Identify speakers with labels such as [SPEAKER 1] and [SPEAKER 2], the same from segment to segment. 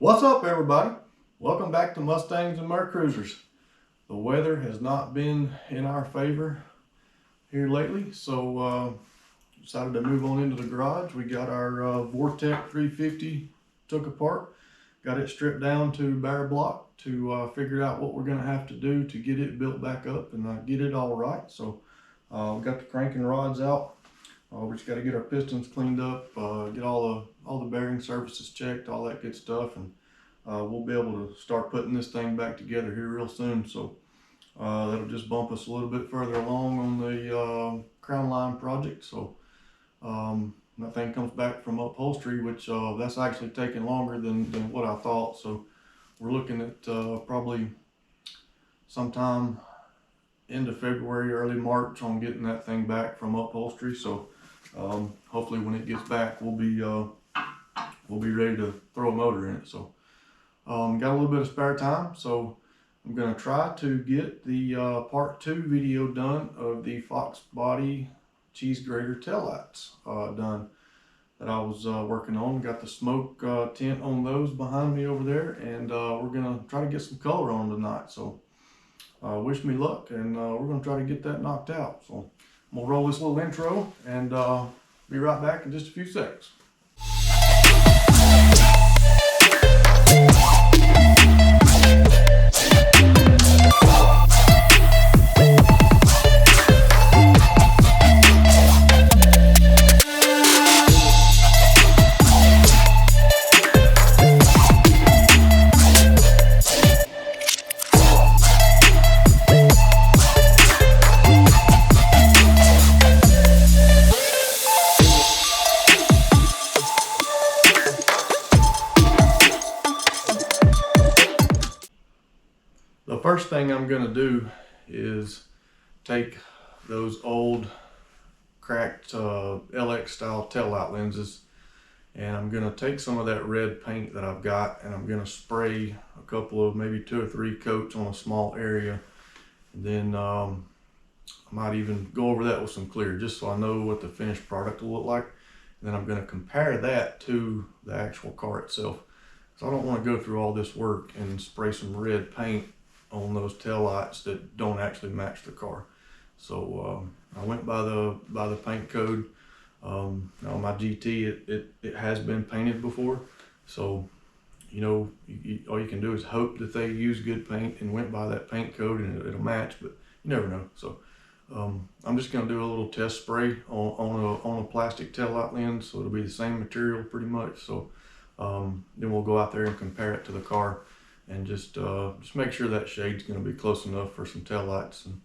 [SPEAKER 1] What's up, everybody? Welcome back to Mustangs and Cruisers. The weather has not been in our favor here lately, so decided to move on into the garage. We got our Vortec 350 took apart, got it stripped down to bare block to figure out what we're going to have to do to get it built back up and get it all right. So we got the cranking rods out. We just got to get our pistons cleaned up, get all the bearing surfaces checked, all that good stuff, and we'll be able to start putting this thing back together here real soon. So that'll just bump us a little bit further along on the crown line project. So that thing comes back from upholstery, which that's actually taking longer than what I thought. So we're looking at probably sometime end of February, early March on getting that thing back from upholstery. So hopefully when it gets back, we'll be ready to throw a motor in it. So got a little bit of spare time, so I'm going to try to get the part 2 video done of the Foxbody cheese grater taillights done that I was working on. Got the smoke tint on those behind me over there, and we're going to try to get some color on tonight. So wish me luck, and we're going to try to get that knocked out. So I'm going to roll this little intro and be right back in just a few seconds. The first thing I'm going to do is take those old cracked LX style taillight lenses, and I'm going to take some of that red paint that I've got, and I'm going to spray a couple of maybe 2 or 3 coats on a small area, and then I might even go over that with some clear just so I know what the finished product will look like. And then I'm going to compare that to the actual car itself, so I don't want to go through all this work and spray some red paint on those taillights that don't actually match the car. So I went by the paint code. On my GT, it has been painted before, so you know, all you can do is hope that they use good paint and went by that paint code and it'll match, but you never know. So I'm just going to do a little test spray on a plastic taillight lens, so it'll be the same material pretty much. So then we'll go out there and compare it to the car, and just make sure that shade's going to be close enough for some taillights. And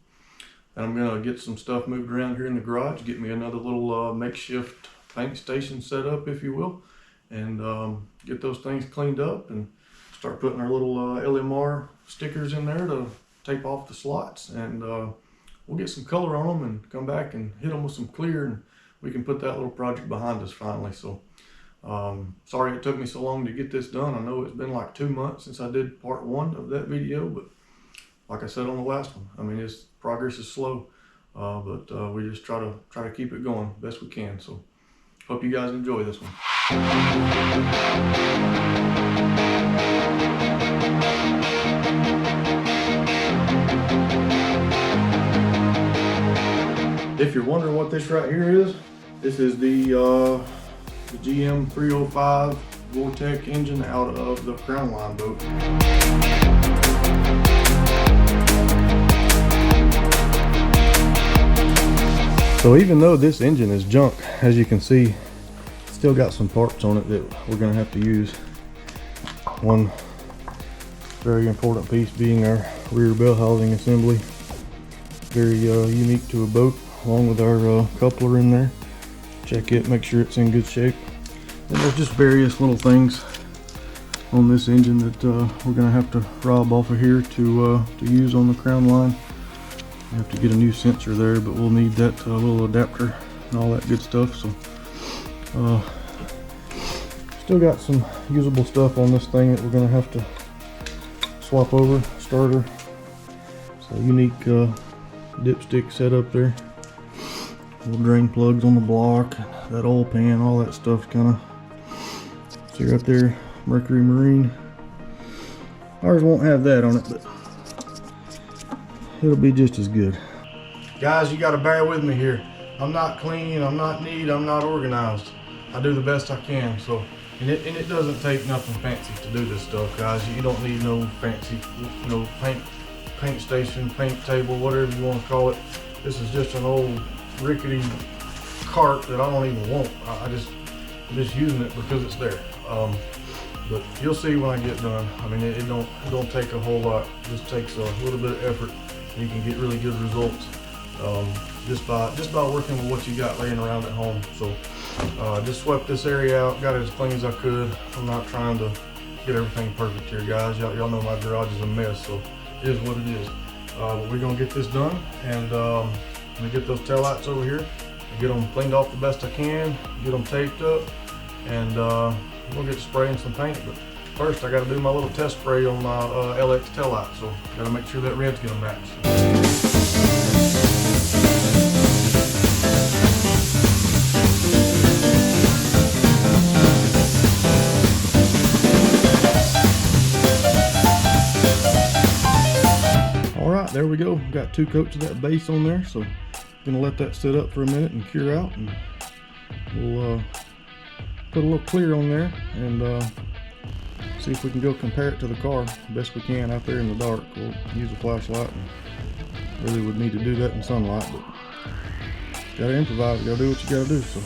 [SPEAKER 1] I'm going to get some stuff moved around here in the garage, get me another little makeshift paint station set up, if you will, and get those things cleaned up and start putting our little LMR stickers in there to tape off the slots, and we'll get some color on them and come back and hit them with some clear, and we can put that little project behind us finally. So sorry it took me so long to get this done. I know it's been like 2 months since I did part 1 of that video, but like I said on the last one, I mean, progress is slow, but we just try to keep it going best we can. So hope you guys enjoy this one. If you're wondering what this right here is, this is the GM 305 Vortec engine out of the crown line boat. So even though this engine is junk, as you can see, it's still got some parts on it that we're going to have to use. One very important piece being our rear bell housing assembly. Very unique to a boat, along with our coupler in there. Check it, make sure it's in good shape. And there's just various little things on this engine that we're going to have to rob off of here to use on the crown line. We have to get a new sensor there, but we'll need that little adapter and all that good stuff. So still got some usable stuff on this thing that we're going to have to swap over. Starter, so unique dipstick setup there. Little drain plugs on the block, that oil pan, all that stuff kind of. See right there, Mercury Marine. Ours won't have that on it, but it'll be just as good. Guys, you gotta bear with me here. I'm not clean, I'm not neat, I'm not organized. I do the best I can, so. And it doesn't take nothing fancy to do this stuff, guys. You don't need no fancy, paint station, paint table, whatever you want to call it. This is just an old rickety cart that I don't even want. I'm just using it because it's there. But you'll see when I get done. I mean, it don't take a whole lot. It just takes a little bit of effort. You can get really good results just by working with what you got laying around at home. So just swept this area out, got it as clean as I could. I'm not trying to get everything perfect here, guys. Y'all know my garage is a mess, so it is what it is. But we're gonna get this done, and I'm gonna get those taillights over here, get them cleaned off the best I can, get them taped up, and we'll get to spraying some paint. But first, I got to do my little test spray on my LX taillight, so got to make sure that red's gonna match. There we go. Got 2 coats of that base on there, so gonna let that sit up for a minute and cure out, and we'll put a little clear on there and see if we can go compare it to the car best we can out there in the dark. We'll use a flashlight, and really would need to do that in sunlight, but gotta improvise, gotta do what you gotta do, so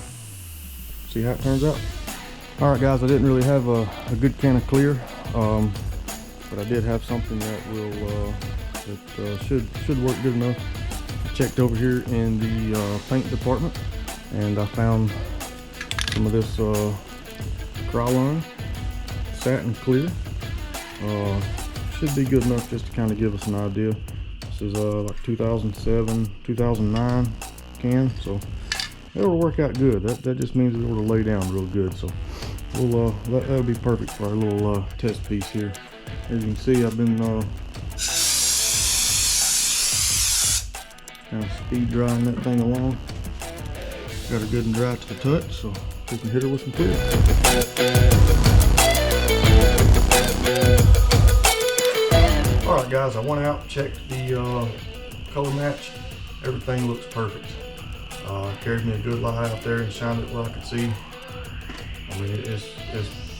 [SPEAKER 1] see how it turns out. All right, guys, I didn't really have a good can of clear, but I did have something that will should work good enough. I checked over here in the paint department, and I found some of this Krylon satin clear. Should be good enough just to kind of give us an idea. This is like 2007, 2009 can, so it'll work out good. That just means it'll lay down real good. So we'll that'll be perfect for our little test piece here. As you can see, I've been kind of speed drying that thing along. Got her good and dry to the touch, so we can hit her with some clear. Alright guys, I went out, checked the color match. Everything looks perfect. Carried me a good light out there and shined it where I could see. I mean, it's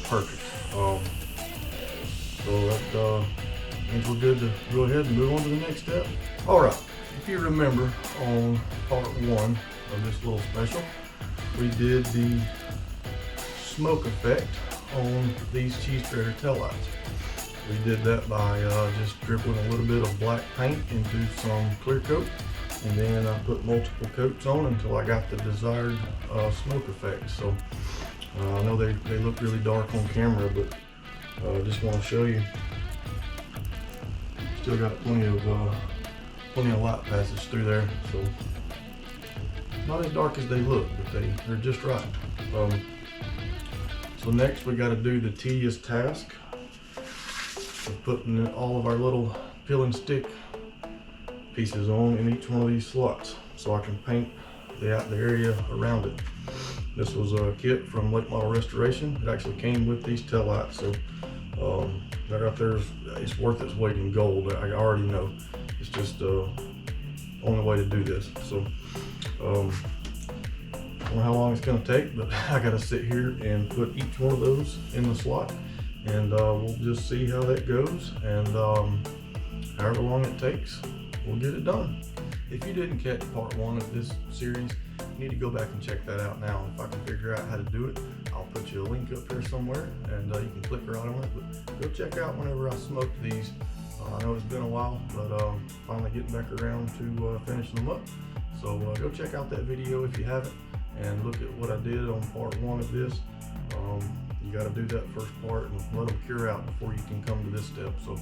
[SPEAKER 1] perfect. So that means we're good to go ahead and move on to the next step. Alright. If you remember on part 1 of this little special, we did the smoke effect on these cheese grater taillights. We did that by just dribbling a little bit of black paint into some clear coat, and then I put multiple coats on until I got the desired smoke effect. So I know they look really dark on camera, but I just want to show you. Still got plenty of light passage through there, so not as dark as they look, but they're just right. So next we got to do the tedious task of putting all of our little peel and stick pieces on in each one of these slots, so I can paint the area around it. This was a kit from Latemodelresto. It actually came with these taillights, so that right there, it's worth its weight in gold. I already know. It's just the only way to do this. So I don't know how long it's going to take, but I got to sit here and put each one of those in the slot, and we'll just see how that goes, and however long it takes, we'll get it done. If you didn't catch part 1 of this series, you need to go back and check that out now. If I can figure out how to do it, I'll put you a link up here somewhere, and you can click right on it. But go check out whenever I smoked these. I know it's been a while, but finally getting back around to finishing them up. So go check out that video if you haven't, and look at what I did on part 1 of this. You got to do that first part and let them cure out before you can come to this step. So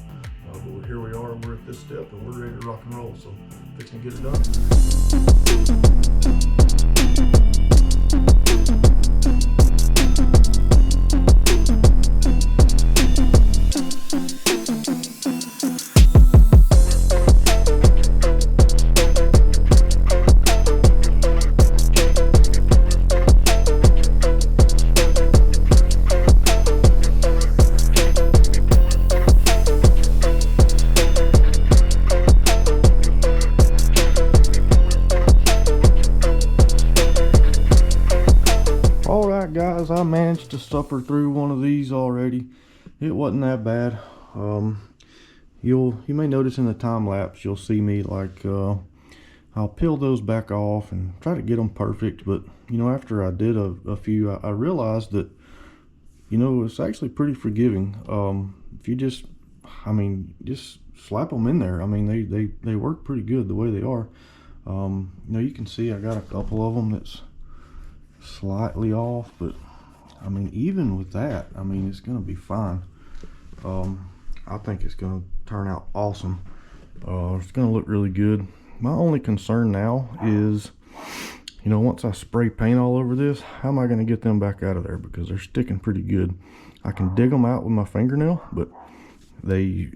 [SPEAKER 1] but here we are, we're at this step, and we're ready to rock and roll. So fixing to get it must have suffered through one of these already. It wasn't that bad. You may notice in the time lapse, you'll see me like I'll peel those back off and try to get them perfect. But you know, after I did a few, I realized that, you know, it's actually pretty forgiving. If you just slap them in there. I mean, they work pretty good the way they are. You know, you can see I got a couple of them that's slightly off, but I mean, even with that, I mean, it's gonna be fine. I think it's gonna turn out awesome. It's gonna look really good. My only concern now is, you know, once I spray paint all over this, how am I gonna get them back out of there? Because they're sticking pretty good. I can dig them out with my fingernail, but I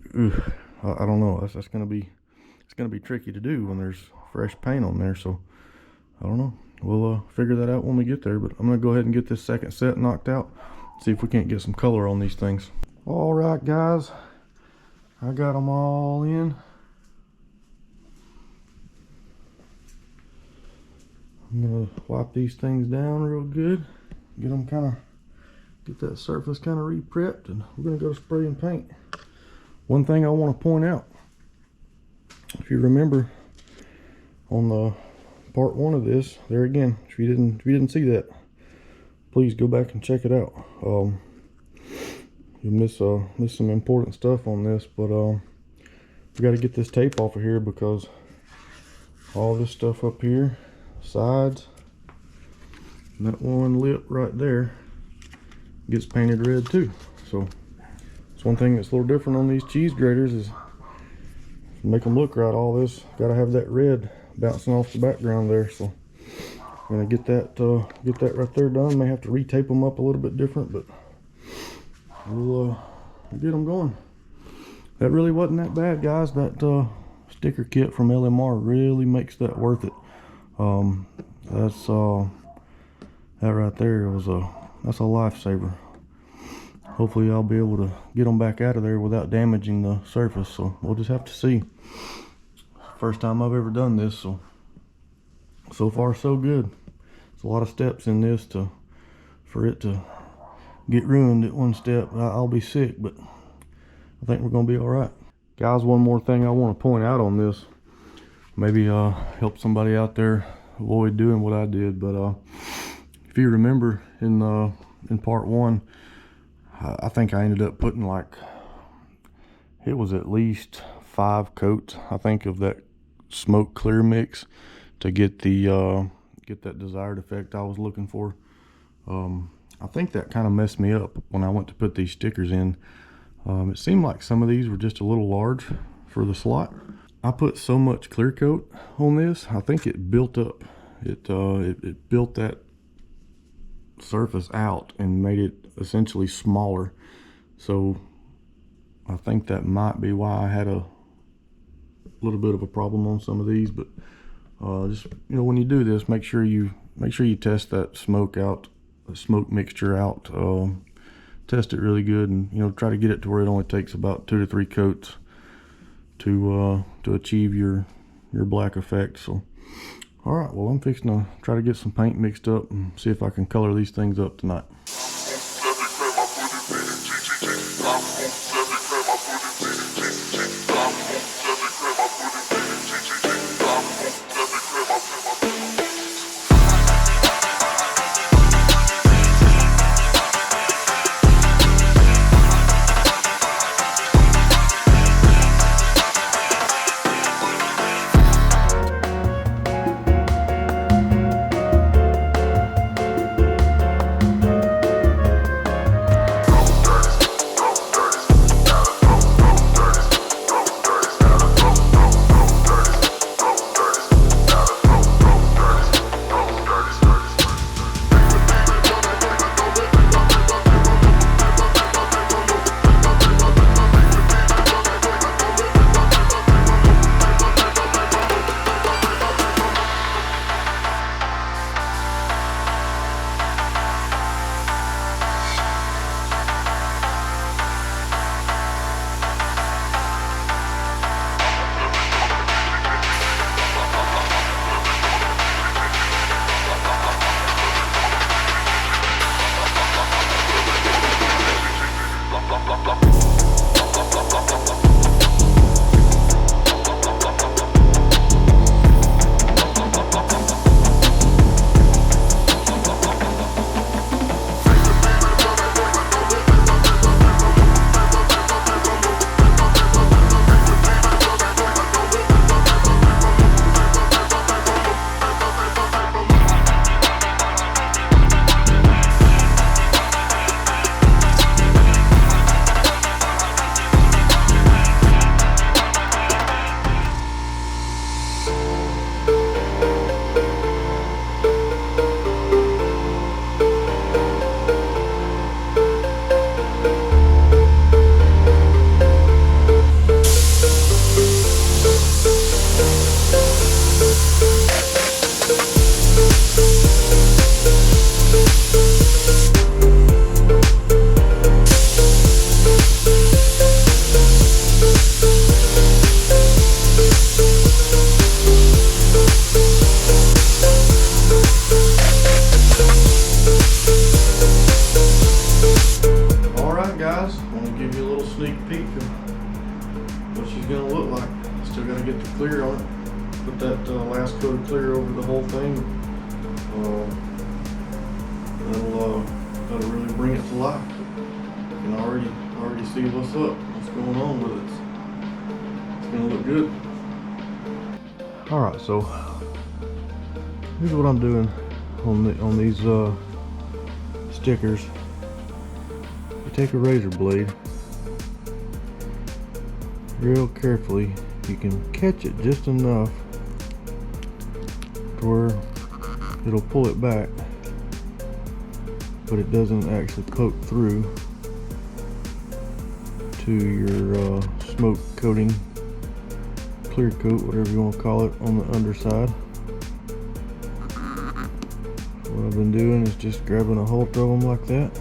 [SPEAKER 1] don't know. It's gonna be tricky to do when there's fresh paint on there. So I don't know. We'll figure that out when we get there. But I'm gonna go ahead and get this second set knocked out. See if we can't get some color on these things. All right, guys. I got them all in. I'm gonna wipe these things down real good. Get that surface kind of re-prepped, and we're gonna go spray and paint. One thing I want to point out, if you remember on the part one of this, there again, if you didn't see that, please go back and check it out. You'll miss some important stuff on this, but we got to get this tape off of here because all this stuff up here, sides, and that one lip right there gets painted red too. So it's one thing that's a little different on these cheese graters is to make them look right. All this got to have that red bouncing off the background there. So I'm gonna get that right there done. May have to retape them up a little bit different, but we'll get them going. That really wasn't that bad, guys. That sticker kit from LMR really makes that worth it. That right there that's a lifesaver. Hopefully I'll be able to get them back out of there without damaging the surface. So we'll just have to see. First time I've ever done this, so far so good. It's a lot of steps in this for it to get ruined at one step. I'll be sick, but I think we're gonna be all right. Guys, one more thing I want to point out on this, maybe help somebody out there avoid doing what I did. But if you remember in part one, I think I ended up putting like, it was at least 5 coats, I think, of that smoke clear mix to get that desired effect I was looking for. I think that kind of messed me up when I went to put these stickers in. It seemed like some of these were just a little large for the slot. I put so much clear coat on this, I think it built up. It built that surface out and made it essentially smaller. So I think that might be why I had a little bit of a problem on some of these. But just, you know, when you do this, make sure you test that smoke mixture out. Test it really good, and you know, try to get it to where it only takes about 2 to 3 coats to achieve your black effect. So all right, well, I'm fixing to try to get some paint mixed up and see if I can color these things up tonight. Clear on it. Put that last coat of clear over the whole thing. That'll really bring it to life. You can already see what's up, what's going on with it. It's gonna look good. All right, so here's what I'm doing on these stickers. You take a razor blade, real carefully. You can catch it just enough to where it'll pull it back, but it doesn't actually poke through to your smoke coating, clear coat, whatever you want to call it, on the underside. What I've been doing is just grabbing a hold of them like that,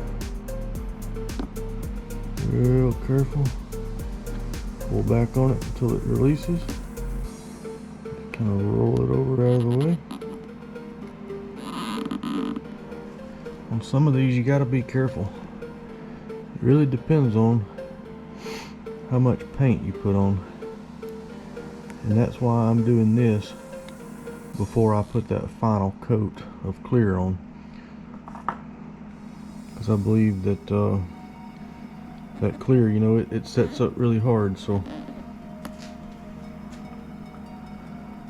[SPEAKER 1] real careful. Pull back on it until it releases. Kind of roll it over out of the way. On some of these you got to be careful. It really depends on how much paint you put on. And that's why I'm doing this before I put that final coat of clear on. Because I believe that that clear, you know, it sets up really hard, so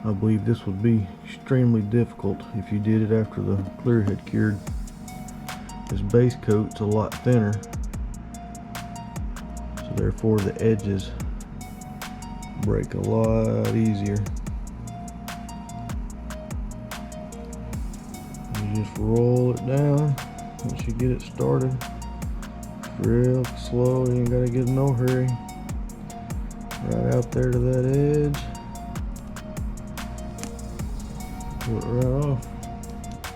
[SPEAKER 1] I believe this would be extremely difficult if you did it after the clear had cured. This base coat's a lot thinner, so therefore the edges break a lot easier. You just roll it down once you get it started. Real slow, you ain't gotta get in no hurry. Right out there to that edge. Pull it right off.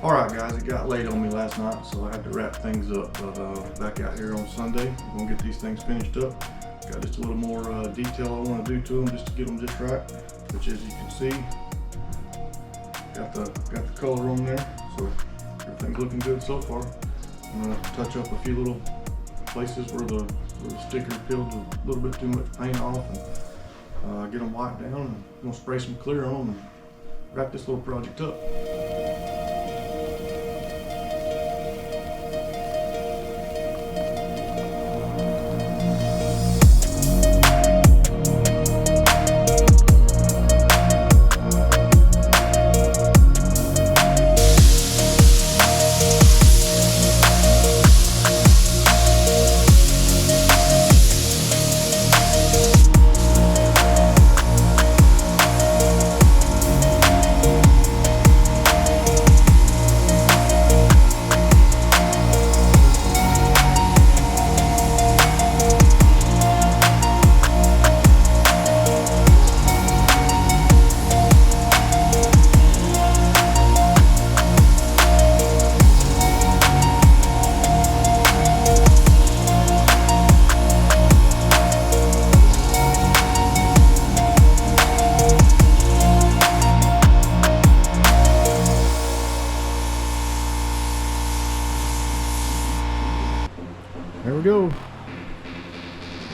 [SPEAKER 1] Alright guys, it got late on me last night, so I had to wrap things up. But back out here on Sunday, we're gonna get these things finished up. Got just a little more detail I want to do to them just to get them just right. Which, as you can see, got the color on there, so everything's looking good so far. I'm gonna touch up a few little places where the sticker peeled a little bit too much paint off, and get them wiped down, and I'm gonna spray some clear on them and wrap this little project up.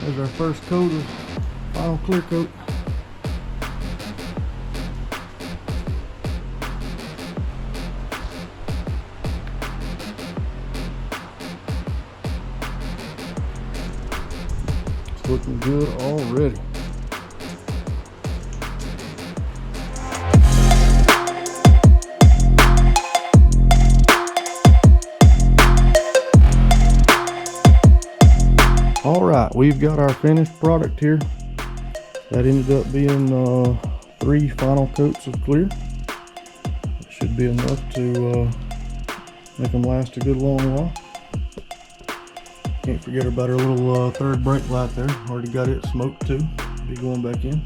[SPEAKER 1] There's our first coat of final clear coat. It's looking good already. Alright, we've got our finished product here. That ended up being 3 final coats of clear. It should be enough to make them last a good long while. Can't forget about our little third brake light there. Already got it smoked too. Be going back in.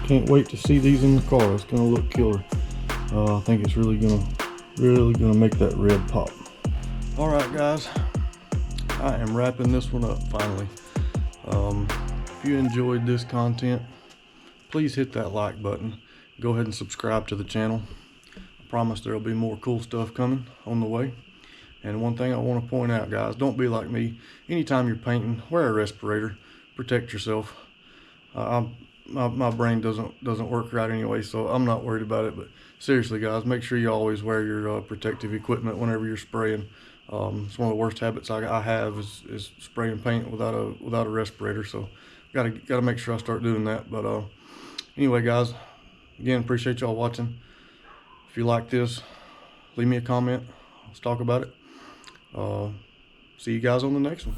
[SPEAKER 1] Can't wait to see these in the car. It's gonna look killer. I think it's really gonna make that red pop. All right, guys, I am wrapping this one up finally. If you enjoyed this content, please hit that like button. Go ahead and subscribe to the channel. I promise there'll be more cool stuff coming on the way. And one thing I want to point out, guys, don't be like me. Anytime you're painting, wear a respirator. Protect yourself. My brain doesn't work right anyway, so I'm not worried about it. But seriously, guys, make sure you always wear your protective equipment whenever you're spraying. It's one of the worst habits I have is spraying paint without a respirator. So gotta make sure I start doing that. But anyway, guys, again, appreciate y'all watching. If you like this, leave me a comment. Let's talk about it. See you guys on the next one.